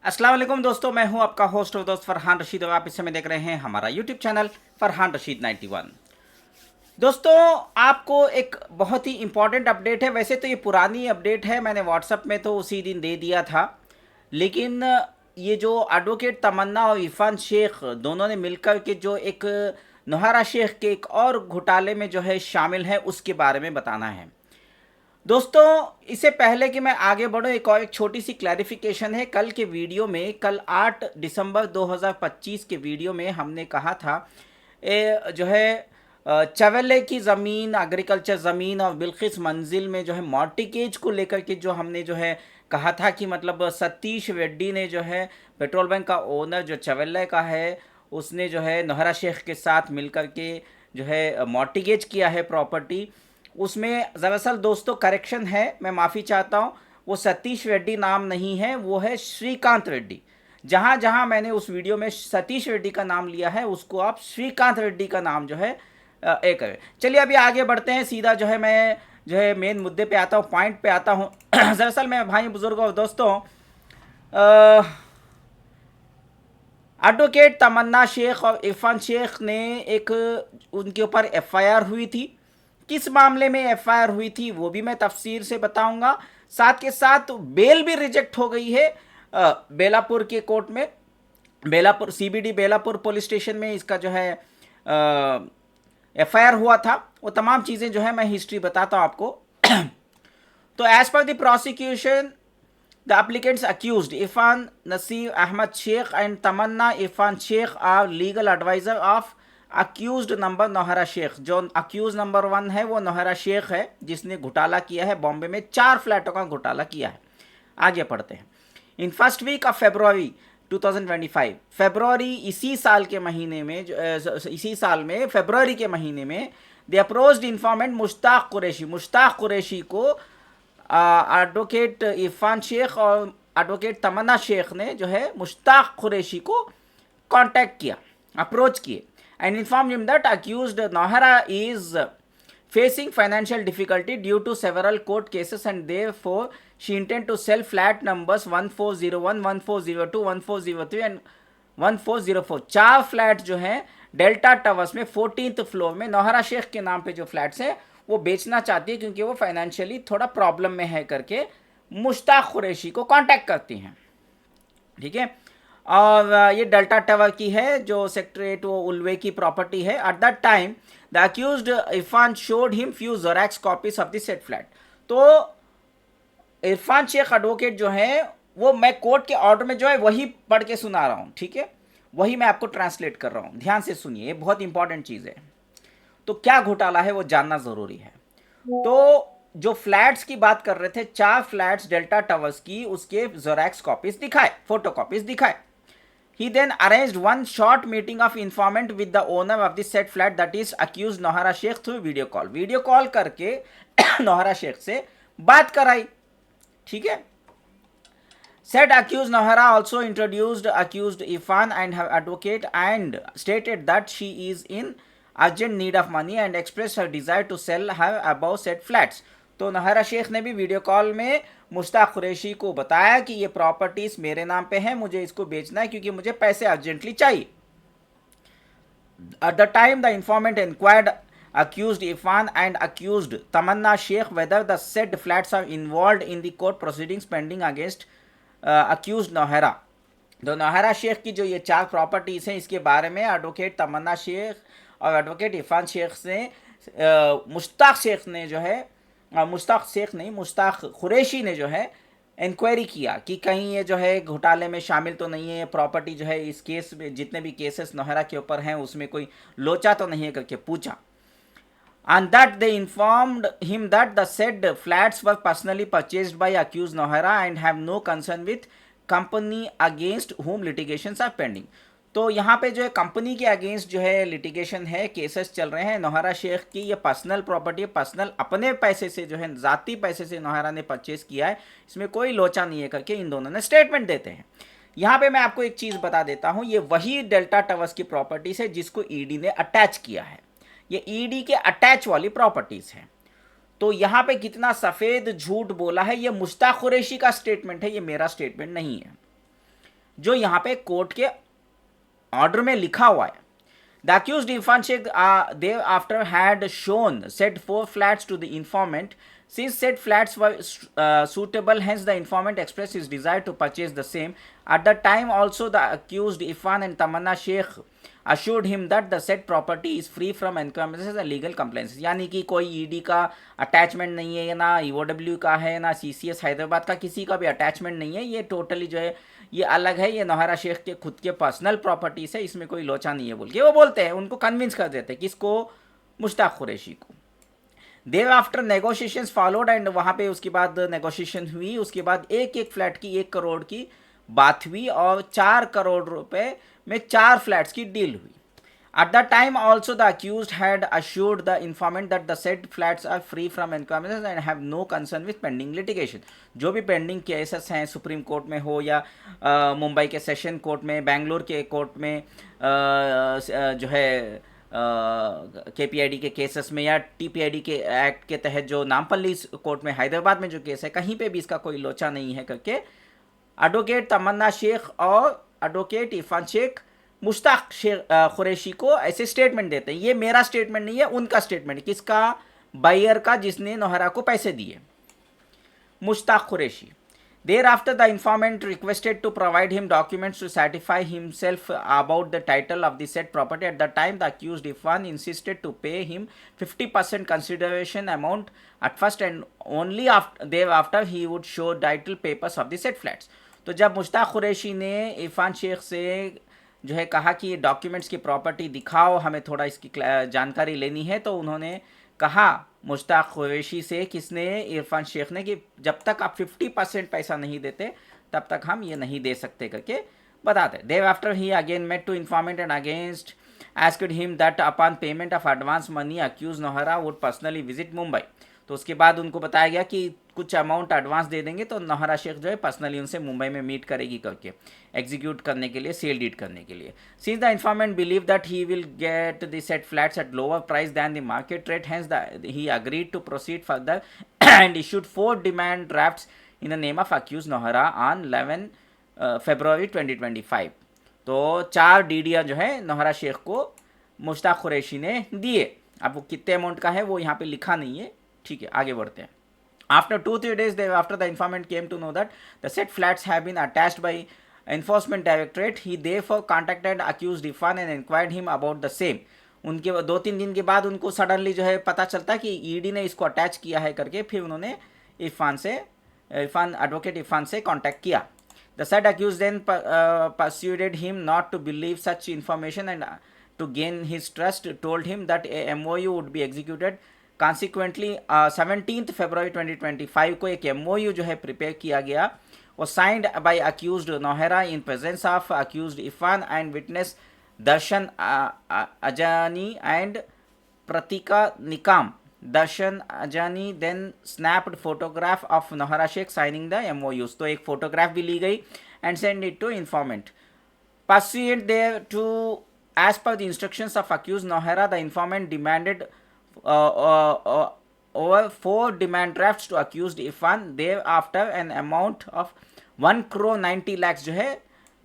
अस्सलाम वालेकुम दोस्तों, मैं हूं आपका होस्ट और दोस्त फरहान रशीद और आप इस समय देख रहे हैं हमारा यूट्यूब चैनल फरहान रशीद 91। दोस्तों, आपको एक बहुत ही इंपॉर्टेंट अपडेट है। वैसे तो ये पुरानी अपडेट है, मैंने व्हाट्सएप में तो उसी दिन दे दिया था, लेकिन ये जो एडवोकेट तमन्ना और इरफान शेख दोनों ने मिलकर के जो एक नोहारा शेख के एक और घोटाले में जो है शामिल है, उसके बारे में बताना है। दोस्तों, इससे पहले कि मैं आगे बढ़ूं, एक छोटी सी क्लैरिफिकेशन है। कल के वीडियो में, कल 8 दिसंबर 2025 के वीडियो में हमने कहा था जो है चवेले की ज़मीन, एग्रीकल्चर ज़मीन और बिल्किस मंजिल में जो है मॉर्टिगेज को लेकर के जो हमने जो है कहा था कि मतलब सतीश रेड्डी ने जो है पेट्रोल बैंक का ओनर जो चवेले का है, उसने जो है नोहरा शेख के साथ मिलकर के जो है मॉर्टिगेज किया है प्रॉपर्टी। उसमें दरअसल दोस्तों करेक्शन है, मैं माफ़ी चाहता हूँ, वो सतीश रेड्डी नाम नहीं है, वो है श्रीकांत रेड्डी। जहाँ जहाँ मैंने उस वीडियो में सतीश रेड्डी का नाम लिया है, उसको आप श्रीकांत रेड्डी का नाम जो है करें। चलिए अभी आगे बढ़ते हैं, सीधा जो है मैं जो है मेन मुद्दे पे आता हूँ, पॉइंट पे आता हूँ। दरअसल मैं भाई बुजुर्गों और दोस्तों, एडवोकेट तमन्ना शेख और इरफान शेख ने एक उनके ऊपर एफआईआर हुई थी। किस मामले में एफआईआर हुई थी वो भी मैं तफसीर से बताऊंगा। साथ के साथ बेल भी रिजेक्ट हो गई है बेलापुर के कोर्ट में, Belapur CBD Belapur police station में इसका जो है एफआईआर हुआ था। वो तमाम चीज़ें जो है मैं हिस्ट्री बताता हूँ आपको। तो as per the prosecution, the applicants accused Irfan Nasir Ahmad Sheikh and Tamanna Irfan Sheikh are legal advisor of accused number Nohra Shaikh. जो अक्यूज नंबर 1 है वो नोहरा शेख है, जिसने घोटाला किया है बॉम्बे में, 4 फ्लैटों का घोटाला किया है। आगे पढ़ते हैं। In first week of February 2025, February इसी साल के महीने में, इसी साल में फेब्रुवरी के महीने में, the approached informant Mushtaq Qureshi को एडवोकेट इरफान शेख और एडवोकेट तमन्ना शेख ने जो है मुश्ताक कुरैशी को कांटेक्ट किया, अप्रोच किए, and inform him that accused Nohra is facing financial difficulty due to several court cases and therefore she intend to sell flat numbers 1401, 1402, 1403 and 1404। 4 flat जो हैं डेल्टा टावर्स में 14th फ्लोर में नोहरा शेख के नाम पे जो फ्लैट्स हैं वो बेचना चाहती है, क्योंकि वो फाइनेंशियली थोड़ा प्रॉब्लम में है करके मुश्ताक कुरैशी को कांटेक्ट करती हैं। ठीक है, और ये डेल्टा टावर की है जो सेक्टर 8 वो उल्वे की प्रॉपर्टी है। At that time the accused Irfan showed him few xerox copies of the set flat. तो इरफान शेख एडवोकेट जो है वो, मैं कोर्ट के ऑर्डर में जो है वही पढ़ के सुना रहा हूँ, ठीक है, वही मैं आपको ट्रांसलेट कर रहा हूँ, ध्यान से सुनिए, ये बहुत इंपॉर्टेंट चीज़ है। तो क्या घोटाला है वो जानना ज़रूरी है। तो जो फ्लैट्स की बात कर रहे थे, 4 फ्लैट्स डेल्टा टावर्स की, उसके ज़ेरॉक्स कॉपीज दिखाए, फोटो कॉपीज दिखाए। He then arranged one short meeting of informant with the owner of the said flat, that is accused Nohara Sheikh, through video call। Video call करके नोहरा शेख से बात कराई, ठीक है। Said accused Nohara also introduced accused Irfan and her advocate and stated that she is in urgent need of money and expressed her desire to sell her above said flats। तो नोहरा शेख ने भी video call में मुश्ताक कुरैशी को बताया कि ये properties मेरे नाम पे है, मुझे इसको बेचना है क्योंकि मुझे पैसे अर्जेंटली चाहिए। At the time the इंफॉर्मेंट inquired accused Irfan and accused Tamanna Sheikh whether the said flats are involved in the court proceedings pending against accused Nohara। तो नोहरा शेख की जो ये 4 प्रॉपर्टीज हैं, इसके बारे में एडवोकेट तमन्ना शेख और एडवोकेट इरफान शेख से मुश्ताक शेख ने जो है, मुश्ताक कुरैशी ने जो है इंक्वायरी किया कि कहीं ये जो है घोटाले में शामिल तो नहीं है, ये प्रॉपर्टी जो है इस केस में, जितने भी केसेस नोहरा के ऊपर हैं उसमें कोई लोचा तो नहीं है करके पूछा। And that they informed him that the said flats were personally purchased by accused Nohara and have no concern with company against whom litigations are pending। तो यहाँ पे जो है कंपनी के अगेंस्ट जो है लिटिगेशन है, केसेस चल रहे हैं। नोहरा शेख की ये पर्सनल प्रॉपर्टी है, पर्सनल अपने पैसे से जो है, ज़ाती पैसे से नोहरा ने परचेज किया है, इसमें कोई लोचा नहीं है करके इन दोनों ने स्टेटमेंट देते हैं। यहाँ पे मैं आपको एक चीज़ बता देता हूँ, ये वही डेल्टा टावर्स की प्रॉपर्टीज़ है जिसको ईडी ने अटैच किया है, ये ईडी के अटैच वाली प्रॉपर्टीज़ हैं। तो यहाँ पे कितना सफ़ेद झूठ बोला है, ये मुश्ताक कुरैशी का स्टेटमेंट है, ये मेरा स्टेटमेंट नहीं है। जो यहाँ पे कोर्ट के ऑर्डर में लिखा हुआ है. The accused Irfan Sheikh thereafter had shown said 4 flats to the informant. Since said flats were suitable, hence the informant expressed his desire to purchase the same. At the time also the accused Irfan and Tamanna Sheikh assured him that the said property is free from encumbrances and legal complaints. यानी कि कोई ED का attachment नहीं है, ना EOW का है, ना सीसीएस हैदराबाद का किसी का भी अटैचमेंट नहीं है. ये टोटली जो है ये अलग है, ये नौहरा शेख के खुद के पर्सनल प्रॉपर्टीज है, इसमें कोई लोचा नहीं है बोल के वो बोलते हैं. उनको कन्विंस कर देते हैं, किसको? मुश्ताक कुरैशी को. There after negotiations followed and वहाँ पे उसके बाद नेगोशिएशन हुई. उसके बाद एक एक फ्लैट की 1 करोड़ की बात हुई और 4 करोड़ रुपए में 4 फ्लैट्स की डील हुई. At that time also the accused had assured the informant that the said flats are free from encumbrances and have no concern with pending litigation. जो भी पेंडिंग केसेस हैं सुप्रीम कोर्ट में हो या मुंबई के session court में, बेंगलोर के court में, जो है केपीआईडी के केसेस में या टीपीआईडी के एक्ट के तहत जो नामपल्ली कोर्ट में हैदराबाद में जो केस है, कहीं पे भी इसका कोई लोचा नहीं है करके एडवोकेट तमन्ना शेख और एडवोकेट इरफान शेख मुश्ताक कुरैशी को ऐसे स्टेटमेंट देते हैं. ये मेरा स्टेटमेंट नहीं है, उनका स्टेटमेंट. किसका? बायर का, जिसने नौहरा को पैसे दिए, Mushtaq Qureshi. Thereafter the informant requested to provide him documents to satisfy himself about the title of the said property. At the time the accused Irfan insisted to pay him 50% consideration amount at first and only thereafter he would show title papers of the said flats. तो जब मुश्ताक कुरैशी ने इरफान शेख से जो है कहा कि ये documents की प्रॉपर्टी दिखाओ, हमें थोड़ा इसकी जानकारी लेनी है, तो उन्होंने कहा मुश्ताक कुरैशी से, किसने? इरफान शेख ने, कि जब तक आप 50% पैसा नहीं देते तब तक हम ये नहीं दे सकते करके बताते. Thereafter he again met to informant and against asked him that upon payment of advance money accused Nauhra would personally visit Mumbai. तो उसके बाद उनको बताया गया कि कुछ अमाउंट एडवांस दे देंगे तो नौहरा शेख जो है पर्सनली उनसे मुंबई में मीट करेगी करके एग्जीक्यूट करने के लिए, सेल डीड करने के लिए. Since the informant believe that he will get the set flats at lower price than the market rate, hence he agreed to proceed further and issued 4 demand drafts in the name of accused Nauhra on 11 February 2025. तो 4 डीडियाँ जो है नौहरा शेख को मुश्ताक कुरैशी ने दिए. अब वो कितने amount का है वो यहाँ पे लिखा नहीं है. ठीक है, आगे बढ़ते हैं. After 2-3 days after the informant came to know that the said flats have been attached by enforcement directorate, he therefore contacted accused Irfan and inquired him about the same. उनके 2-3 दिन के बाद उनको सडनली जो है पता चलता है कि ईडी ने इसको अटैच किया है करके, फिर उन्होंने एडवोकेट इरफान से कांटेक्ट किया. The said accused then persuaded him not to believe such information and to gain his trust told him that a MOU would be executed. Consequently 17th February 2025 को एक MOU जो है प्रिपेयर किया गया, वो signed by accused Nohra in presence of accused Irfan and witness Darshan Ajani and Pratika Nikam. Darshan Ajani then snapped photograph of Nauhra Shaikh signing the MOUs. तो एक photograph भी ली गई and send it to informant. Pursuant thereto, as per the instructions of accused Nohara, the informant demanded over 4 demand drafts to accused Irfan. Thereafter an amount of 1 crore 90 lakhs जो है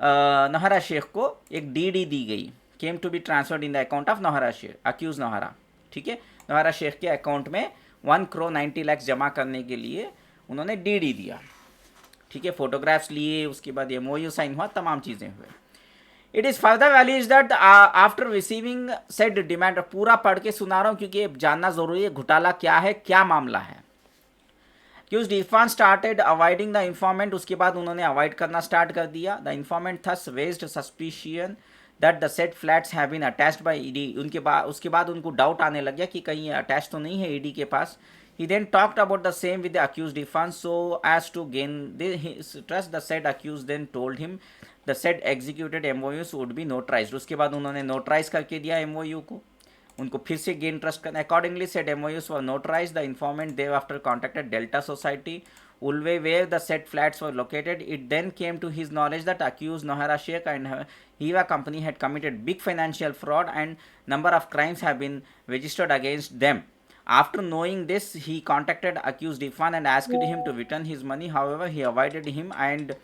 नौहरा शेख को एक DD दी गई, came to be transferred in the account of Nauhra Sheikh, accused Nauhra. ठीक है, नौहरा शेख के account में 1 crore 90 lakhs जमा करने के लिए उन्होंने डीडी दिया. ठीक है, फोटोग्राफ्स लिए, उसके बाद MOU साइन हुआ, तमाम चीज़ें हुए. It is further alleged that after receiving said demand, पूरा पढ़ के सुना रहा हूँ क्योंकि जानना ज़रूरी है घोटाला क्या है, क्या मामला है. Accused Irfan started avoiding the informant, उसके बाद उन्होंने अवॉइड करना स्टार्ट कर दिया. The informant thus raised suspicion that the said flats have been attached by ED. उसके बाद उनको डाउट आने लग गया कि कहीं अटैच तो नहीं है ED के पास. He then talked about the same with the accused Irfan so as to gain his trust. The said accused then told him the said executed MOUs would be notarized. उसके बाद उन्होंने notarise करके दिया MOU को, उनको फिर से gain trust करना. Accordingly said MOUs were notarized. The informant thereafter contacted Delta Society, Ulve, where the said flats were located. It then came to his knowledge that accused Nohara Sheikh and Hiva company had committed big financial fraud and number of crimes have been registered against them. After knowing this, he contacted accused Irfan and asked him to return his money. However, he avoided him and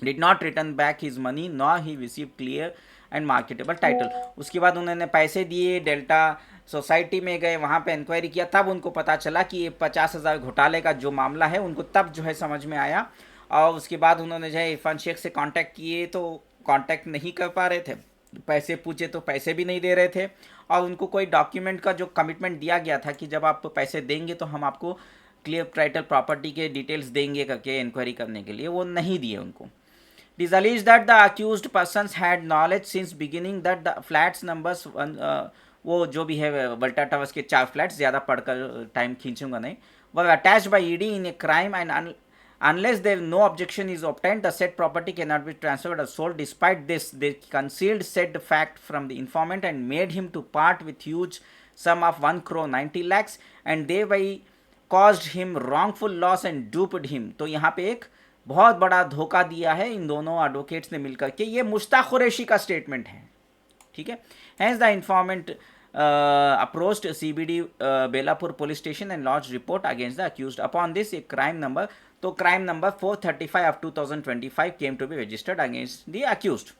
did not return back his money nor he receive clear and marketable title. उसके बाद उन्होंने पैसे दिए, delta society में गए, वहाँ पे inquiry किया, तब उनको पता चला कि ये 50,000 घोटाले का जो मामला है उनको तब जो है समझ में आया। और उसके बाद उन्होंने जो है इरफान शेख से कांटेक्ट किए तो कांटेक्ट नहीं कर पा रहे थे, पैसे पूछे तो पैसे भी नहीं दे रहे थे, और उनको कोई डॉक्यूमेंट का जो कमिटमेंट दिया गया था कि जब आप पैसे देंगे तो हम आपको क्लियर टाइटल प्रॉपर्टी के डिटेल्स देंगे करके इंक्वायरी करने के लिए, वो नहीं दिए उनको। It is alleged that the accused persons had knowledge since beginning that the flats numbers वो जो भी है बल्टा टावर्स के 4 फ्लैट्स, ज़्यादा पढ़कर टाइम खींचूंगा नहीं, were attached by ED in a crime and unless there no objection is obtained the said property cannot be transferred or sold. Despite this they concealed said fact from the informant and made him to part with huge sum of 1 crore 90 lakhs and thereby caused him wrongful loss and duped him। तो यहाँ पे एक बहुत बड़ा धोखा दिया है इन दोनों एडवोकेट्स ने मिलकर के। ये मुश्ताक कुरैशी का स्टेटमेंट है, ठीक है। Has the informant approached CBD Belapur police station and launch report against the accused upon this a crime number, तो crime number 435 of 2025 came to be registered against the accused.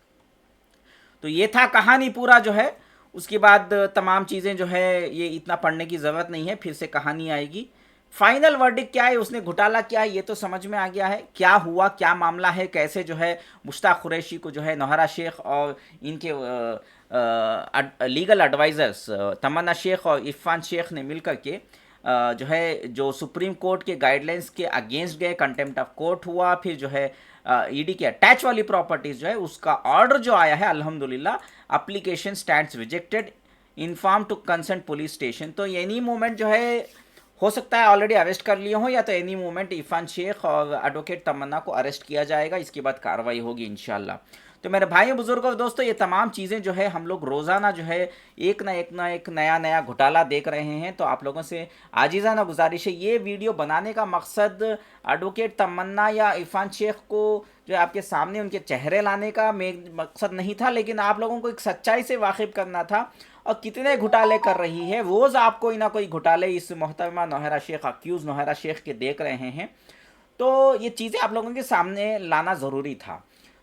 तो ये था कहानी पूरा जो है। उसके बाद तमाम चीज़ें जो है ये इतना पढ़ने की ज़रूरत नहीं है, फिर से कहानी आएगी। फाइनल वर्डिक्ट क्या है, उसने घोटाला क्या है, ये तो समझ में आ गया है, क्या हुआ, क्या मामला है, कैसे जो है मुश्ताक कुरैशी को जो है नौहरा शेख और इनके लीगल एडवाइज़र्स तमन्ना शेख और इरफान शेख ने मिलकर के जो है जो सुप्रीम कोर्ट के गाइडलाइंस के अगेंस्ट गए, कंटेम्प्ट ऑफ कोर्ट हुआ, फिर जो है ईडी की अटैच वाली प्रॉपर्टीज़ जो है उसका ऑर्डर जो आया है अल्हम्दुलिल्लाह, application stands rejected, inform to concern police station. तो एनी मोमेंट जो है हो सकता है ऑलरेडी अरेस्ट कर लिए हों, या तो एनी मोमेंट इरफान शेख और एडवोकेट तमन्ना को अरेस्ट किया जाएगा, इसके बाद कार्रवाई होगी इंशाल्लाह। तो मेरे भाइयों बुजुर्गों और दोस्तों, ये तमाम चीज़ें जो है हम लोग रोज़ाना जो है एक ना एक नया घोटाला देख रहे हैं। तो आप लोगों से आजीज़ाना गुजारिश है, ये वीडियो बनाने का मकसद एडवोकेट तमन्ना या इरफान शेख को जो आपके सामने उनके चेहरे लाने का मकसद नहीं था, लेकिन आप लोगों को एक सच्चाई से वाकिफ़ करना था। और कितने घोटाले कर रही है, रोज़ आपको ना कोई घोटाले इस मोहतरमा नौहरा शेख, अक्यूज़ नौहरा शेख के देख रहे हैं। तो ये चीज़ें आप लोगों के सामने लाना ज़रूरी था।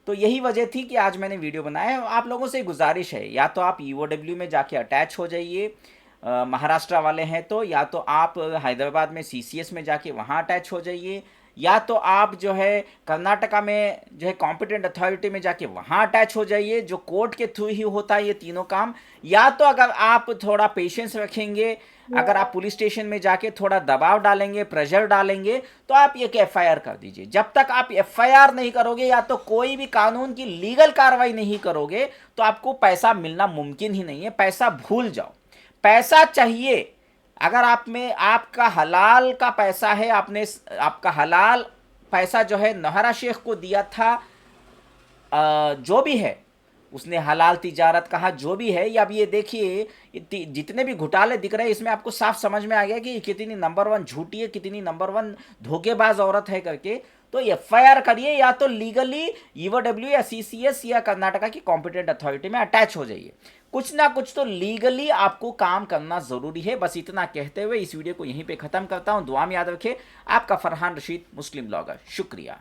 तो यही वजह थी कि आज मैंने वीडियो बनाया है। आप लोगों से गुजारिश है, या तो आप EOW में जाके अटैच हो जाइए, महाराष्ट्र वाले हैं तो, या तो आप हैदराबाद में CCS में जाके वहाँ अटैच हो जाइए, या तो आप जो है कर्नाटका में जो है कॉम्पिटेंट अथॉरिटी में जाके वहाँ अटैच हो जाइए, जो कोर्ट के थ्रू ही होता है ये तीनों काम। या तो अगर आप थोड़ा पेशेंस रखेंगे, अगर आप पुलिस स्टेशन में जाके थोड़ा दबाव डालेंगे, प्रेशर डालेंगे, तो आप एक FIR कर दीजिए। जब तक आप FIR नहीं करोगे, या तो कोई भी कानून की लीगल कार्रवाई नहीं करोगे, तो आपको पैसा मिलना मुमकिन ही नहीं है। पैसा भूल जाओ, पैसा चाहिए। अगर आप में आपका हलाल का पैसा है, आपने आपका हलाल पैसा जो है नौहरा शेख को दिया था, जो भी है उसने हलाल तिजारत कहा, जो भी है। या अब ये देखिए जितने भी घोटाले दिख रहे हैं, इसमें आपको साफ समझ में आ गया कि कितनी नंबर 1 झूठी है, कितनी नंबर 1 धोखेबाज औरत है करके। तो FIR करिए, या तो लीगली EOW या CCS या कर्नाटका की कॉम्पिटेंट अथॉरिटी में अटैच हो जाइए। कुछ ना कुछ तो लीगली आपको काम करना ज़रूरी है। बस इतना कहते हुए इस वीडियो को यहीं पे ख़त्म करता हूँ। दुआ में याद रखें, आपका फरहान रशीद, मुस्लिम ब्लॉगर। शुक्रिया।